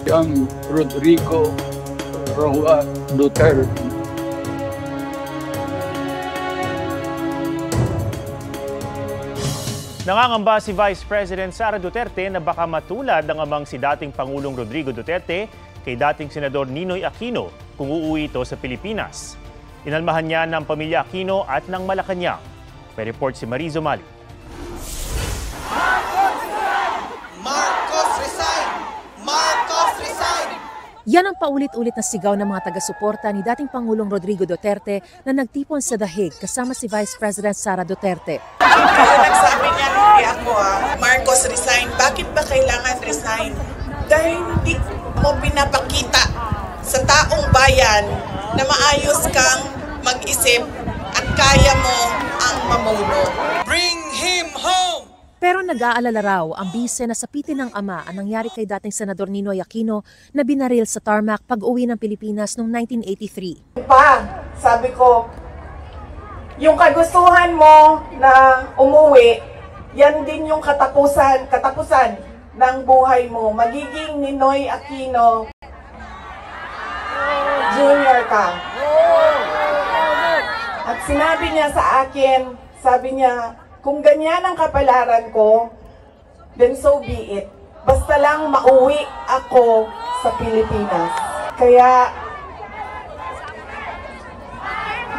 Yang Rodrigo Roa Duterte. Nangangamba si Vice President Sara Duterte na baka matulad ang amang si dating Pangulong Rodrigo Duterte kay dating Senador Ninoy Aquino kung uuwi ito sa Pilipinas. Inalmahan niya ng pamilya Aquino at ng Malacanang. May report si Marizo Mali. Marcos resign! Marcos resign! Yan ang paulit-ulit na sigaw ng mga taga-suporta ni dating Pangulong Rodrigo Duterte na nagtipon sa The Hague kasama si Vice President Sara Duterte. Kaya nagsabi niya, hindi ako Marcos resign. Bakit ba kailangan resign? Dahil hindi mo pinapakita sa taong bayan na maayos kang mag-isip at kaya mo ang mamuno. Bring him home! Pero nag-aalala raw ang bise na sapitin ng ama ang nangyari kay dating Senador Ninoy Aquino na binaril sa tarmac pag-uwi ng Pilipinas noong 1983. Sabi ko, yung kagustuhan mo na umuwi, yan din yung katapusan ng buhay mo. Magiging Ninoy Aquino Jr. ka. At sinabi niya sa akin, sabi niya, kung ganyan ang kapalaran ko, then so be it. Basta lang mauwi ako sa Pilipinas. Kaya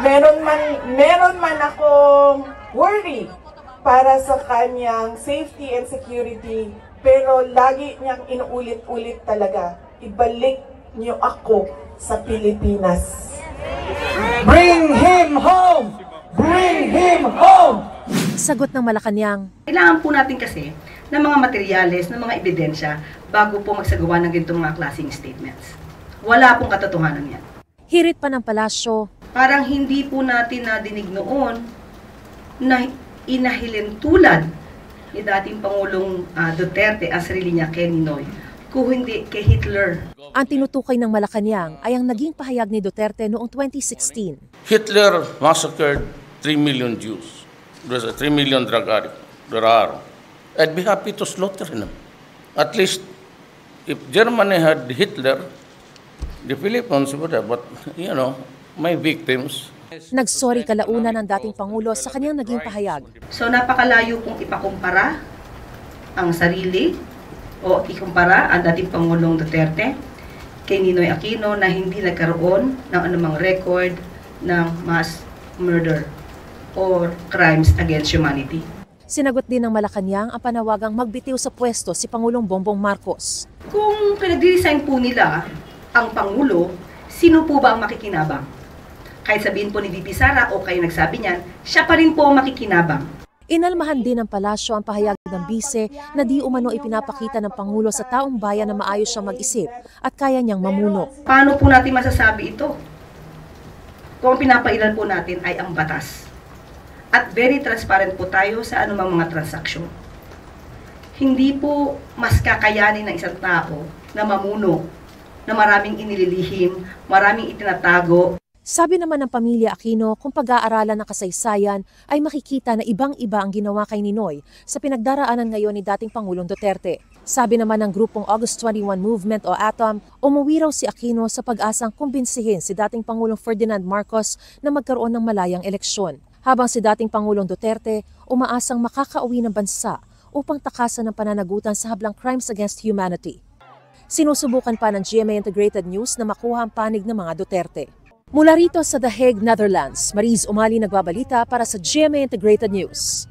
meron man akong worry para sa kanyang safety and security, pero lagi niyang inuulit-ulit talaga, ibalik niyo ako sa Pilipinas. Bring him home! Bring him home! Sagot ng Malacanang. Kailangan po natin kasi ng mga materyales, ng mga ebidensya bago po magsagawa ng ganitong mga klaseng statements. Wala pong katotohanan yan. Hirit pa ng palasyo. Parang hindi po natin nadinig noon na inahilin tulad ni dating Pangulong Duterte ang sarili niya kay Ninoy, kung hindi kay Hitler. Ang tinutukoy ng Malacanang ay ang naging pahayag ni Duterte noong 2016. Hitler massacred 3 million Jews. There's a 3 million drug addicts. There are. I'd be happy to slaughter them. At least, if Germany had Hitler, the Philippines would have. But, you know, my victims. Nagsorry kalaunan ng dating Pangulo sa kanyang naging pahayag. So napakalayo pong ipakumpara ang sarili o ikumpara ang dating Pangulong Duterte kay Ninoy Aquino na hindi nagkaroon ng anumang record ng mass murder or crimes against humanity. Sinagot din ng Malacanang ang panawagang magbitiw sa pwesto si Pangulong Bongbong Marcos. Kung pinag-resign po nila ang Pangulo, sino po ba ang makikinabang? Kahit sabihin po ni VP Sara o kayo nagsabi niyan, siya pa rin po ang makikinabang. Inalmahan din ng palasyo ang pahayag ng bise na di umano ipinapakita ng Pangulo sa taong bayan na maayos siyang mag-isip at kaya niyang mamuno. Paano po natin masasabi ito? Kung ang pinapailan po natin ay ang batas. At very transparent po tayo sa anumang mga transaksyon. Hindi po mas kakayanin ng isang tao na mamuno, na maraming inililihim, maraming itinatago. Sabi naman ng pamilya Aquino, kung pag-aaralan ng kasaysayan ay makikita na ibang-iba ang ginawa kay Ninoy sa pinagdaraanan ngayon ni dating Pangulong Duterte. Sabi naman ng grupong August 21 Movement o ATOM, umuwi raw si Aquino sa pag-asang kumbinsihin si dating Pangulong Ferdinand Marcos na magkaroon ng malayang eleksyon. Habang si dating Pangulong Duterte umaasang makakauwi ng bansa upang takasan ng pananagutan sa hablang crimes against humanity. Sinusubukan pa ng GMA Integrated News na makuha ang panig ng mga Duterte. Mula rito sa The Hague, Netherlands, Mariz Umali nagbabalita para sa GMA Integrated News.